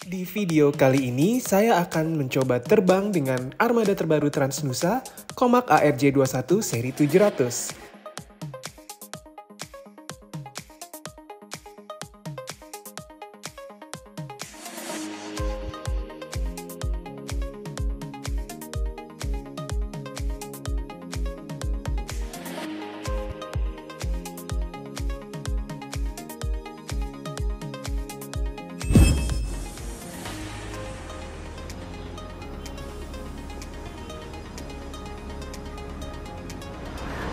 Di video kali ini, saya akan mencoba terbang dengan armada terbaru Transnusa, Comac ARJ21 seri 700.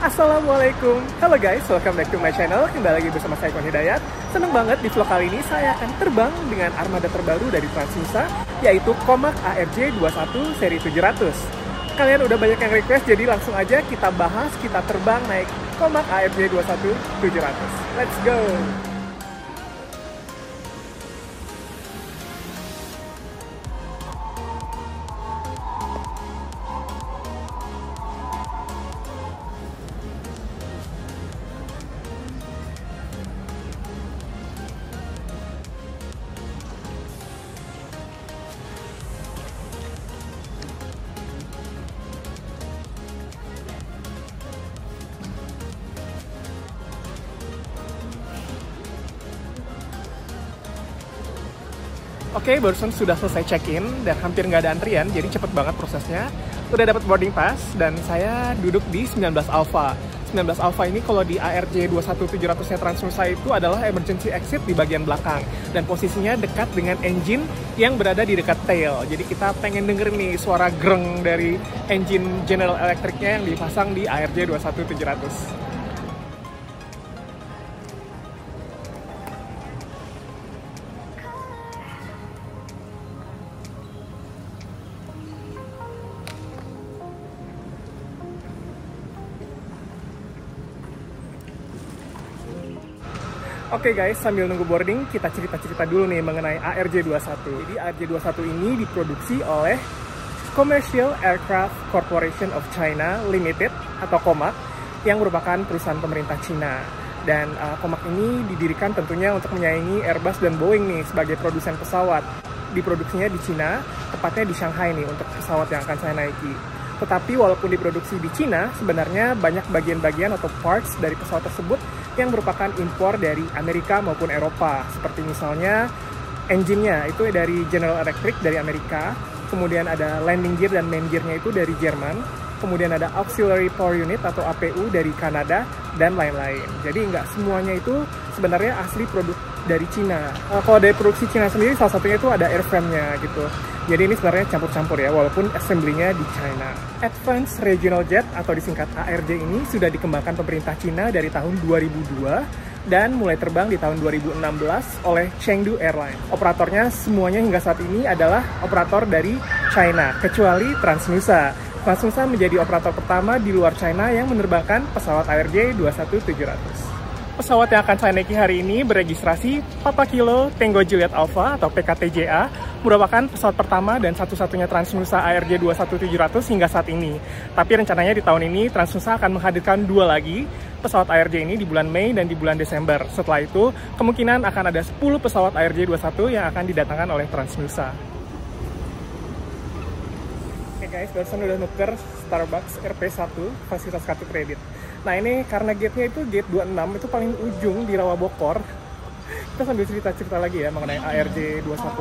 Assalamualaikum, halo guys, welcome back to my channel. Kembali lagi bersama saya Kon Hidayat. Seneng banget di vlog kali ini saya akan terbang dengan armada terbaru dari Transnusa, yaitu Comac ARJ21 seri 700. Kalian udah banyak yang request, jadi langsung aja kita bahas, kita terbang naik Comac ARJ21 700. Let's go! Oke, barusan sudah selesai check-in dan hampir nggak ada antrian, jadi cepet banget prosesnya. Udah dapat boarding pass dan saya duduk di 19 Alpha. 19 Alpha ini kalau di ARJ21 700-nya Transnusa itu adalah emergency exit di bagian belakang. Dan posisinya dekat dengan engine yang berada di dekat tail. Jadi kita pengen denger nih suara greng dari engine General Electric-nya yang dipasang di ARJ21 700. Oke guys, sambil nunggu boarding, kita cerita-cerita dulu nih mengenai ARJ21. Jadi ARJ21 ini diproduksi oleh Commercial Aircraft Corporation of China Limited atau Comac yang merupakan perusahaan pemerintah Cina. Dan Comac ini didirikan tentunya untuk menyaingi Airbus dan Boeing nih sebagai produsen pesawat. Diproduksinya di Cina, tepatnya di Shanghai nih untuk pesawat yang akan saya naiki. Tetapi walaupun diproduksi di Cina, sebenarnya banyak bagian-bagian atau parts dari pesawat tersebut yang merupakan impor dari Amerika maupun Eropa. Seperti misalnya engine-nya itu dari General Electric dari Amerika, kemudian ada landing gear dan main gear-nya itu dari Jerman, kemudian ada auxiliary power unit atau APU dari Kanada, dan lain-lain. Jadi nggak semuanya itu sebenarnya asli produk dari Cina. Kalau dari produksi Cina sendiri, salah satunya itu ada airframe-nya gitu. Jadi ini sebenarnya campur-campur ya, walaupun assembly-nya di China. Advanced Regional Jet atau disingkat ARJ ini sudah dikembangkan pemerintah Cina dari tahun 2002 dan mulai terbang di tahun 2016 oleh Chengdu Airlines. Operatornya semuanya hingga saat ini adalah operator dari China, kecuali Transnusa. Transnusa menjadi operator pertama di luar China yang menerbangkan pesawat ARJ21 700. Pesawat yang akan saya naiki hari ini beregistrasi Papa Kilo Tango Juliet Alpha atau PKTJA, merupakan pesawat pertama dan satu-satunya Transnusa ARJ21 700 hingga saat ini. Tapi rencananya di tahun ini Transnusa akan menghadirkan dua lagi pesawat ARJ ini di bulan Mei dan di bulan Desember. Setelah itu, kemungkinan akan ada 10 pesawat ARJ21 yang akan didatangkan oleh Transnusa. Oke guys, barusan udah nuker Starbucks RP1 fasilitas kartu kredit. Nah ini karena gate-nya itu gate 26, itu paling ujung di Rawa Bokor. Kita sambil cerita-cerita lagi ya mengenai ARJ21.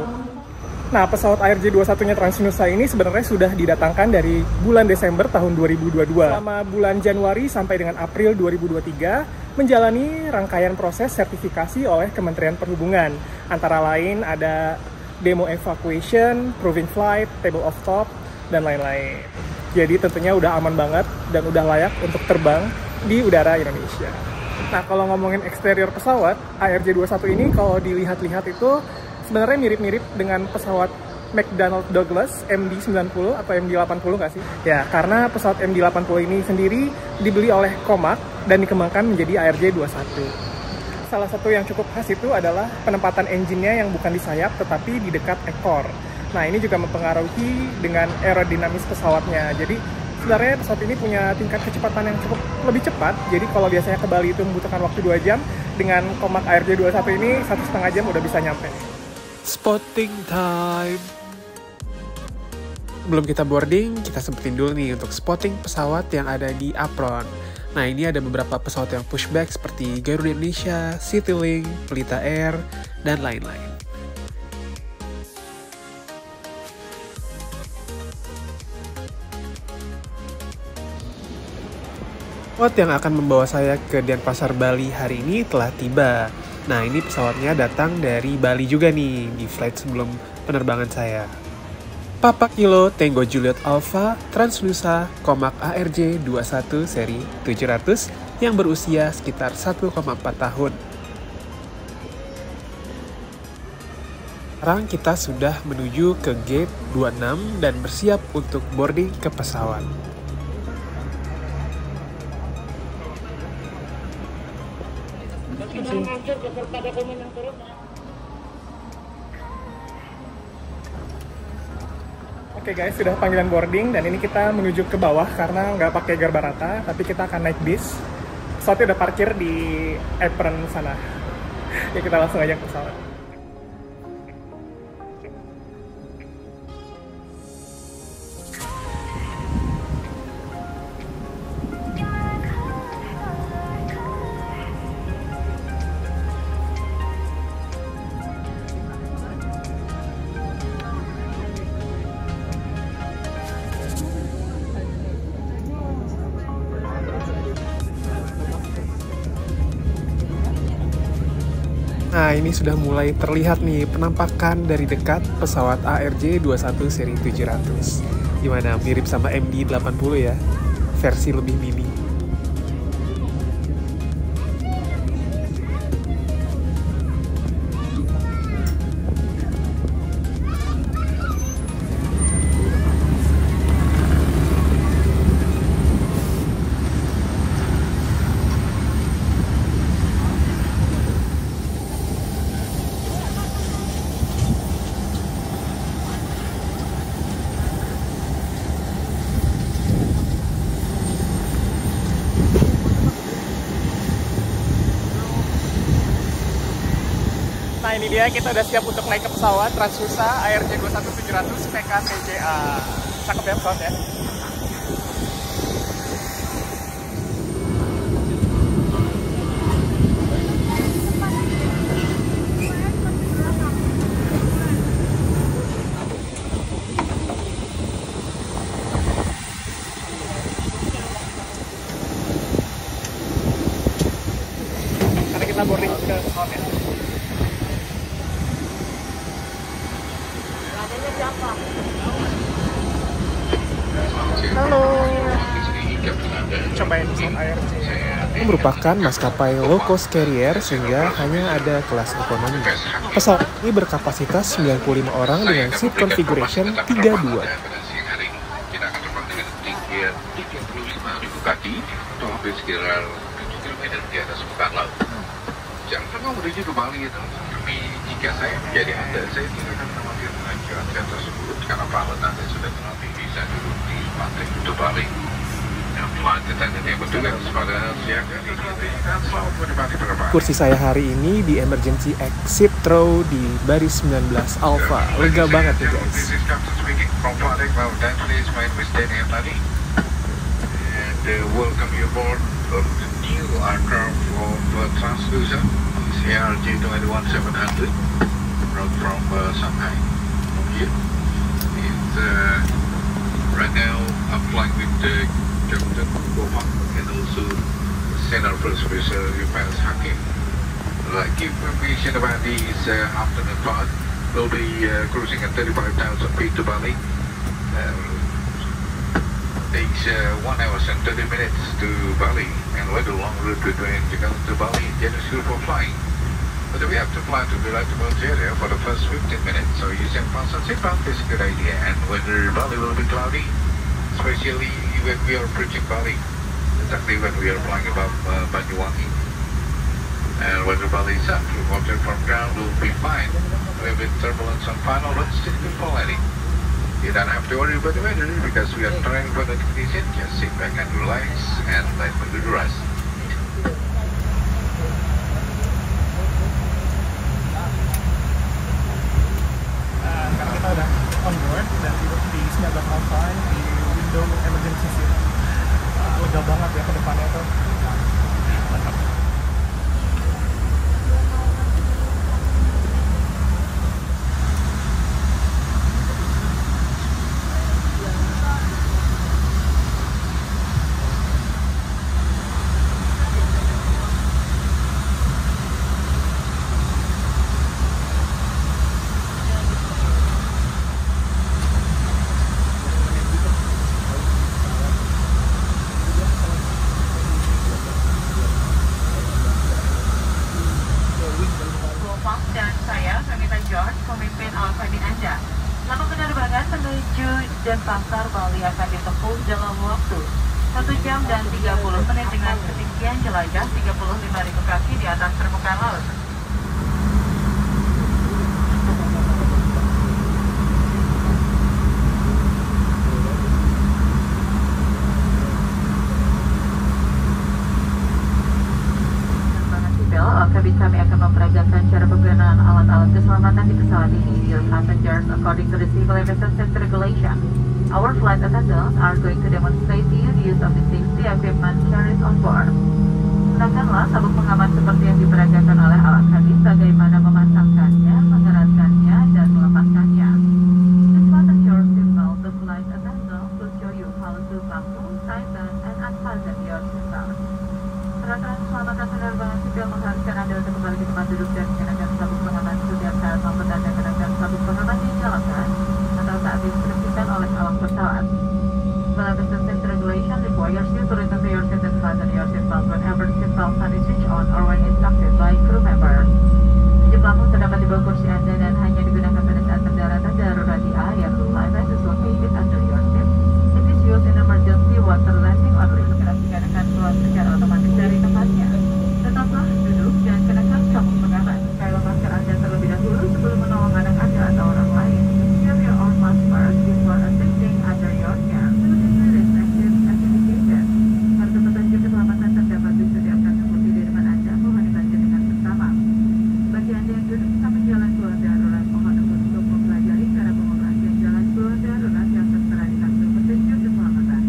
Nah pesawat ARJ21-nya Transnusa ini sebenarnya sudah didatangkan dari bulan Desember tahun 2022. Selama bulan Januari sampai dengan April 2023, menjalani rangkaian proses sertifikasi oleh Kementerian Perhubungan. Antara lain ada demo evacuation, proving flight, table of top, dan lain-lain. Jadi tentunya udah aman banget dan udah layak untuk terbang di udara Indonesia. Nah kalau ngomongin eksterior pesawat, ARJ21 ini kalau dilihat-lihat itu sebenarnya mirip-mirip dengan pesawat McDonnell Douglas MD-90 atau MD-80 nggak sih? Ya, karena pesawat MD-80 ini sendiri dibeli oleh Comac dan dikembangkan menjadi ARJ21. Salah satu yang cukup khas itu adalah penempatan engine-nya yang bukan di sayap tetapi di dekat ekor. Nah ini juga mempengaruhi dengan aerodinamis pesawatnya. Jadi sebenarnya pesawat ini punya tingkat kecepatan yang cukup lebih cepat. Jadi kalau biasanya ke Bali itu membutuhkan waktu 2 jam, dengan Comac ARJ21 ini 1,5 jam udah bisa nyampe. Spotting time. Sebelum kita boarding, kita sempetin dulu nih untuk spotting pesawat yang ada di apron. Nah, ini ada beberapa pesawat yang pushback seperti Garuda Indonesia, Citylink, Pelita Air, dan lain-lain. Pesawat yang akan membawa saya ke Denpasar, Bali hari ini telah tiba. Nah, ini pesawatnya datang dari Bali juga nih, di flight sebelum penerbangan saya. Papa Kilo Tango Juliet Alpha Transnusa Comac ARJ 21 seri 700 yang berusia sekitar 1,4 tahun. Sekarang kita sudah menuju ke gate 26 dan bersiap untuk boarding ke pesawat. Oke guys, sudah panggilan boarding dan ini kita menuju ke bawah karena nggak pakai Garbarata, tapi kita akan naik bis. Pesawatnya udah parkir di apron sana. Ya kita langsung aja ke pesawat. Nah, ini sudah mulai terlihat nih penampakan dari dekat pesawat ARJ 21 seri 700. Gimana? Mirip sama MD-80 ya? Versi lebih mini. Nah ini dia, kita udah siap untuk naik ke pesawat Transnusa ARJ 21700 PKTJA. Cakep ya pesawat ya. Karena kita boarding ke pesawat ya. Halo. Cobain pesawat ARJ. Ini merupakan maskapai low cost carrier sehingga hanya ada kelas ekonomi. Pesawat ini berkapasitas 95 orang dengan seat configuration 32. Kita akan terbang dengan ketinggian 35.000 kaki atau hampir sekitar 7 km di atas permukaan laut. Jam terbang menuju ke Bali itu, tapi jika saya menjadi Anda, saya tidak akan khawatir dengan jalan tersebut karena pilot Anda sudah terlatih bisa duduk di pantai Kuta Bali. Flight attendant yang bertugas pada siaga ini dan selamat menikmati penerbangan. Kursi saya hari ini di emergency exit row di baris 19 Alpha. Lega banget nih guys. This is Captain speaking from Flight Cloud. Today's flight with Danny and Lani. And welcome you aboard of the new aircraft of Transnusa, ARJ 21700, brought from Shanghai. Here. It's right now I'm flying with Captain Gopal and also Senior First Officer Yufaz Hakim. Like information about this afternoon flight, we'll be cruising at 35,000 feet to Bali. Takes 1 hour and 30 minutes to Bali, and with a long route between Jakarta to Bali, Jenis Group for flying. But we have to fly to the right area for the first 15 minutes, so using fasten seatbelt is a good idea. And whether Bali will be cloudy, especially when we are approaching Bali, exactly when we are flying above Banyuwangi. And whether Bali is up, water from ground will be fine. With turbulence on final, but still before landing. You don't have to worry about the weather because we are trying for the condition. Just sit back and relax and let me do the rest. dashboard dan di sini ada call sign di window emergency sini. Lega banget ya ke depannya tuh. Mantap. Menuju Denpasar, Bali akan ditempuh dalam waktu 1 jam dan 30 menit dengan ketinggian jelajah 35.000 kaki di atas permukaan laut. Kami akan memperagakan cara penggunaan alat-alat keselamatan di pesawat ini. Dear passengers, according to the Civil Aviation Safety Regulation, our flight attendants are going to demonstrate to you the use of the safety equipment carried on board. Gunakanlah sabuk pengaman seperti yang diperagakan oleh awak kabin, bagaimana memasangkannya, mengeratkannya, dan melepaskannya. Please fasten your seatbelt. The flight attendant will show you how to fasten, tighten, and unfasten your seatbelt. Peraturan keselamatan penerbangan sipil mengharuskan Anda untuk kembali ke tempat duduk dan mengenakan sabuk pengaman setiap saat maupun Anda kenakan sabuk pengaman dinyalakan atau saat diinstruksikan oleh awak pesawat. Civil Aviation Safety Regulation requires you to return to your seat and fasten your seatbelt whenever seatbelt sign is switched on or when instructed by crew member. Tujuh pelampung terdapat di bawah kursi Anda dan hanya digunakan pada saat pendaratan darurat di air. Life vest is located under your seat. It is used in emergency water landing only. Kenakan akan keluar secara otomatis dari tempatnya. Tetaplah duduk dan kenakan sabuk pengaman. Pakai lepaskan Anda terlebih dahulu sebelum menolong anak Anda atau orang lain. Use your own mask first before assisting under your care. Kartu petunjuk keselamatan terdapat di setiap kaki putih di depan Anda. Mohon dibaca dengan seksama. Bagi Anda yang duduk di samping jalan keluar darurat, mohon untuk mempelajari cara pengoperasian jalan keluar darurat yang tertera di kartu petunjuk keselamatan.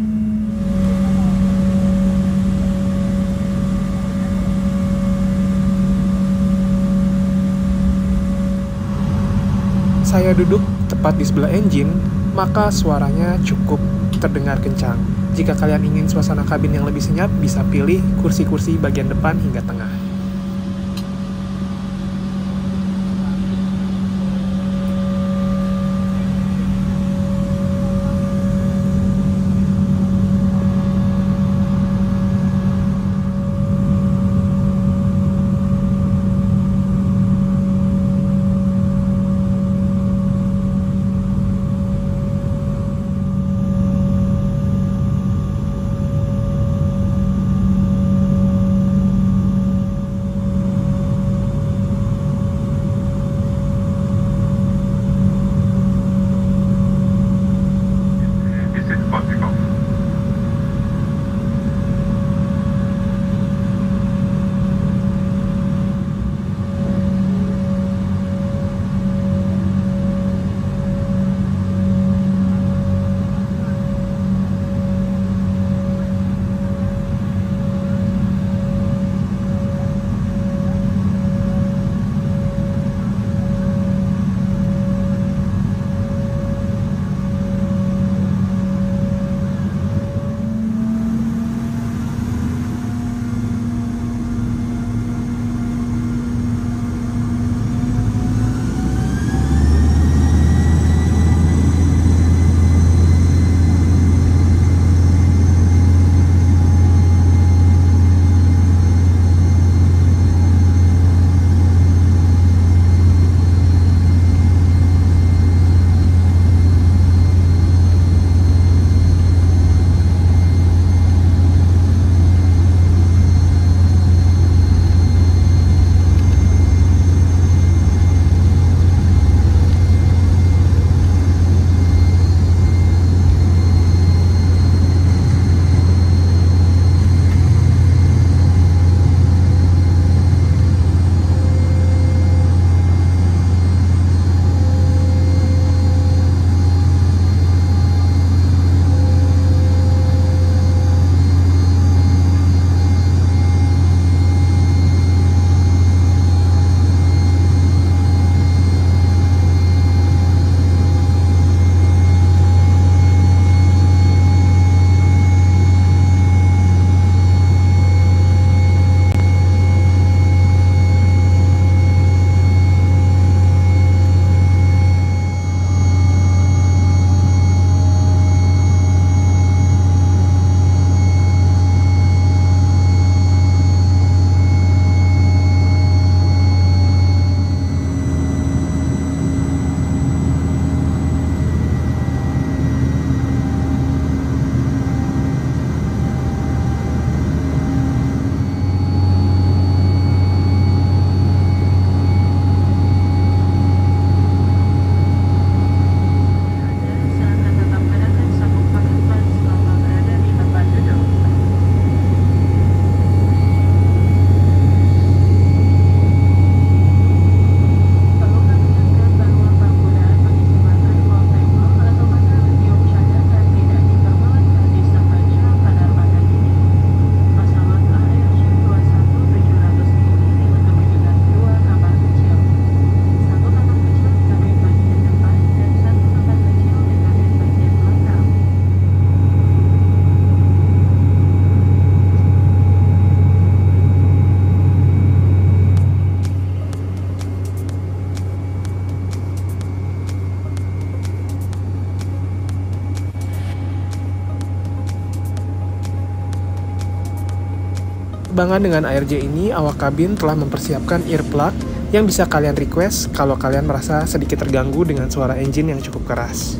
Saya duduk tepat di sebelah engine, maka suaranya cukup terdengar kencang. Jika kalian ingin suasana kabin yang lebih senyap, bisa pilih kursi-kursi bagian depan hingga tengah. penerbangan dengan ARJ ini, awak kabin telah mempersiapkan earplug yang bisa kalian request kalau kalian merasa sedikit terganggu dengan suara engine yang cukup keras.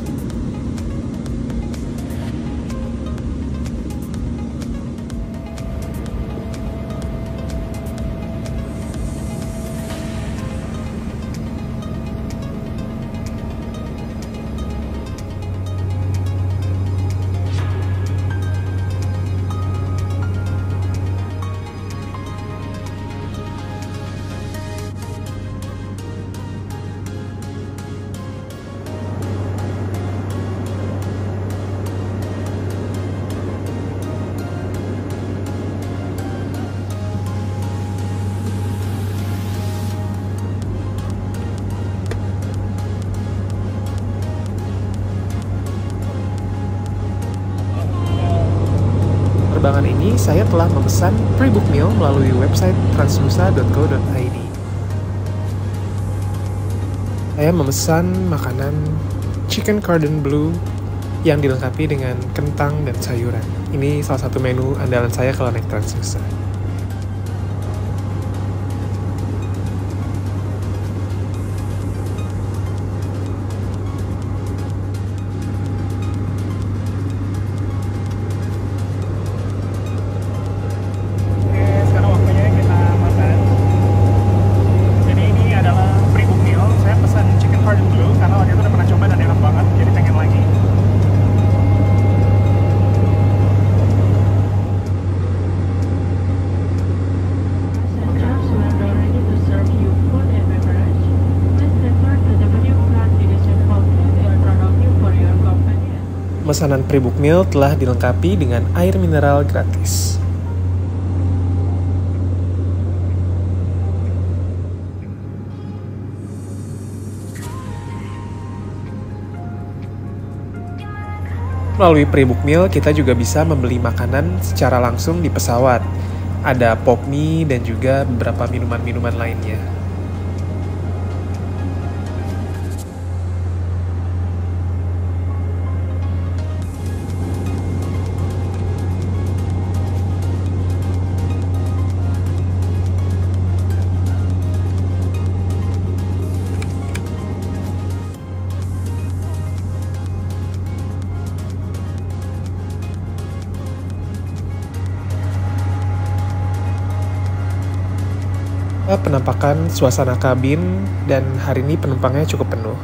Penerbangan ini saya telah memesan pre-book meal melalui website transnusa.co.id. Saya memesan makanan chicken cordon bleu yang dilengkapi dengan kentang dan sayuran. Ini salah satu menu andalan saya kalau naik Transnusa. Pesanan pre-book meal telah dilengkapi dengan air mineral gratis. Melalui pre-book meal, kita juga bisa membeli makanan secara langsung di pesawat. Ada pop mie dan juga beberapa minuman-minuman lainnya. Penampakan suasana kabin, dan hari ini penumpangnya cukup penuh.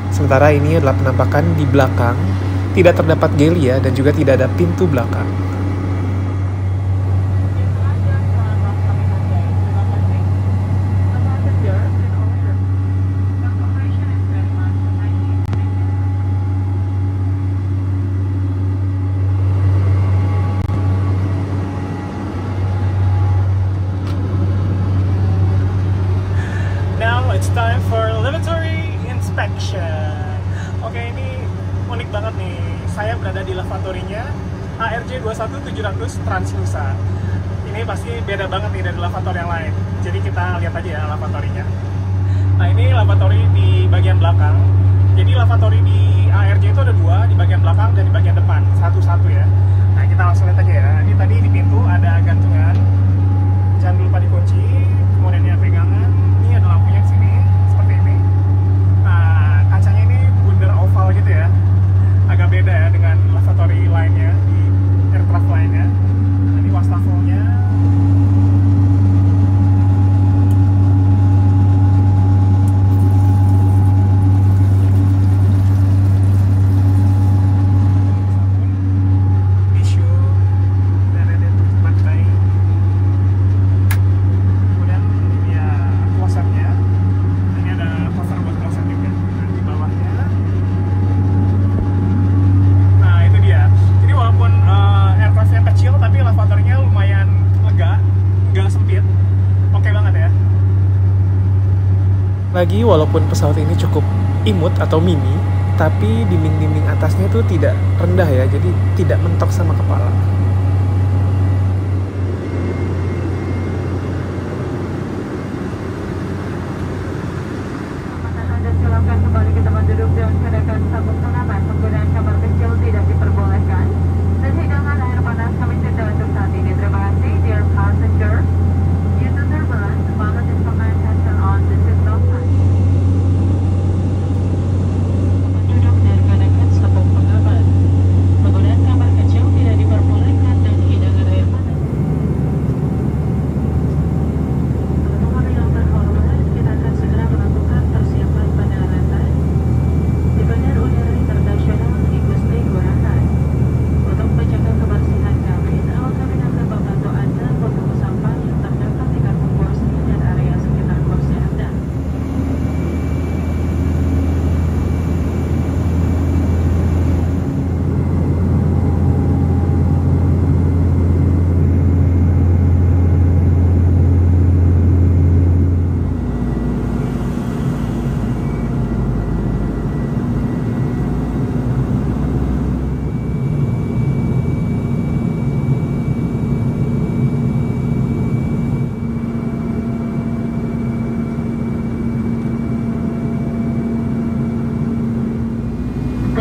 Sementara ini adalah penampakan di belakang, tidak terdapat gelia dan juga tidak ada pintu belakang. It's time for lavatory inspection. Oke, ini unik banget nih. Saya berada di lavatory-nya ARJ 21700 Transnusa. Ini pasti beda banget nih dari lavatory yang lain. Jadi kita lihat aja ya lavatory-nya. Nah, ini lavatory di bagian belakang. Jadi lavatory di ARJ itu ada dua, di bagian belakang dan di bagian depan. Satu-satu ya. Nah, kita langsung lihat aja ya. Ini tadi di pintu ada gantungan. Jangan lupa dikunci. Kemudian ini ada pegangan. Ini ada lampunya di sini. Oval gitu ya, agak beda ya dengan lavatory lainnya di aircraft lainnya. Nah, ini wastafelnya. Tisu dan ada tempat bayi. Kemudian ya klosetnya. Ini ada cover buat kloset juga. Dan di bawahnya. Walaupun aircraftnya kecil, tapi lavatory-nya lumayan lega, nggak sempit. Oke banget ya. Lagi, walaupun pesawat ini cukup imut atau mini, tapi dinding-dinding atasnya itu tidak rendah ya, jadi tidak mentok sama kepala. Silakan kembali ke tempat duduk dan kenakan sabuk pengaman. Penggunaan kamar kecil tidak diperbolehkan. Dan hidangan air panas kami sediakan untuk saat ini. Terima kasih, dear passengers.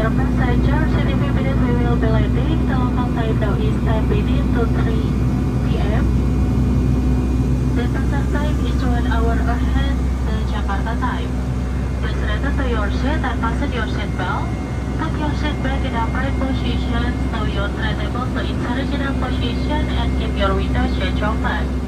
Dear passengers, in a few minutes we will be landing. The local time now is 10 minutes to 3 p.m. Denpasar time is 1 hour ahead the Jakarta time. Please return to your seat and fasten your seat belt. Put your seat back in upright position, stow your tray table to its original position, and keep your window shade open.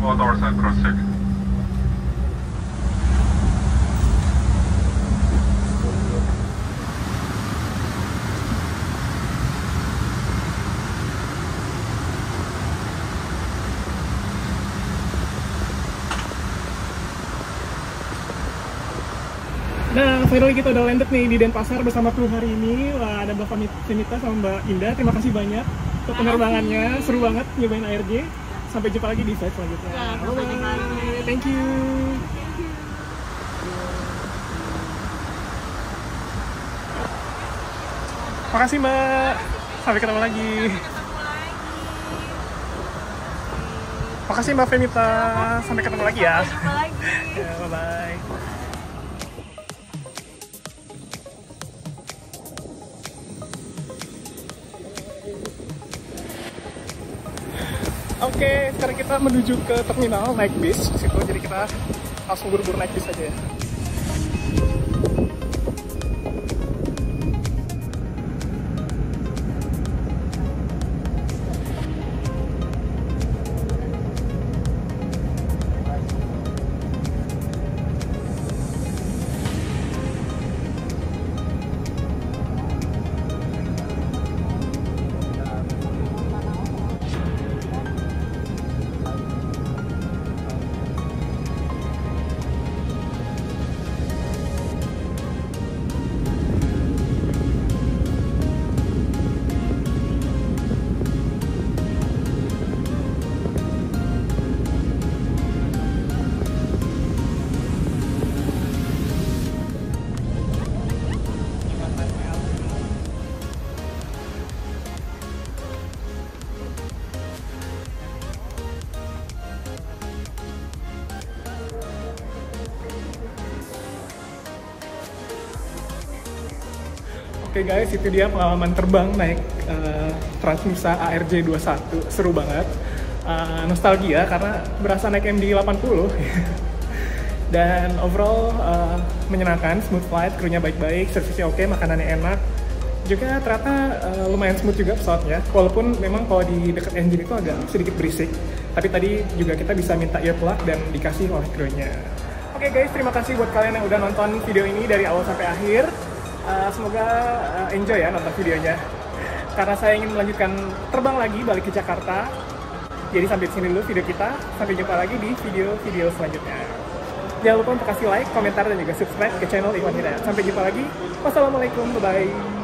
More doors and cross check. Nah, finally kita udah landed nih di Denpasar bersama kru hari ini. Wah, ada Mbak Femita sama Mbak Indah. Terima kasih banyak untuk penerbangannya. Seru banget nyobain ARJ. Sampai jumpa lagi di flight selanjutnya. Ya, sampai jumpa lagi. Thank you. Makasih Mbak. Sampai ketemu lagi. Makasih Mbak Femita. Sampai ketemu lagi ya. Sampai jumpa lagi. Ya, bye-bye. Oke, sekarang kita menuju ke terminal naik bis di situ. Jadi kita langsung buru-buru naik bis aja ya. Oke guys, itu dia pengalaman terbang naik Transnusa ARJ 21. Seru banget. Nostalgia karena berasa naik MD 80. Dan overall menyenangkan, smooth flight, krunya baik-baik, servisnya oke, makanannya enak. Juga ternyata lumayan smooth juga pesawatnya, walaupun memang kalau di dekat engine itu agak sedikit berisik. Tapi tadi juga kita bisa minta earplug dan dikasih oleh krunya. Oke guys, terima kasih buat kalian yang udah nonton video ini dari awal sampai akhir. Semoga enjoy ya nonton videonya. Karena saya ingin melanjutkan terbang lagi balik ke Jakarta. Jadi sampai sini dulu video kita. Sampai jumpa lagi di video-video selanjutnya. Jangan lupa untuk kasih like, komentar, dan juga subscribe ke channel Iwan Hidayat. Sampai jumpa lagi. Wassalamualaikum, bye-bye.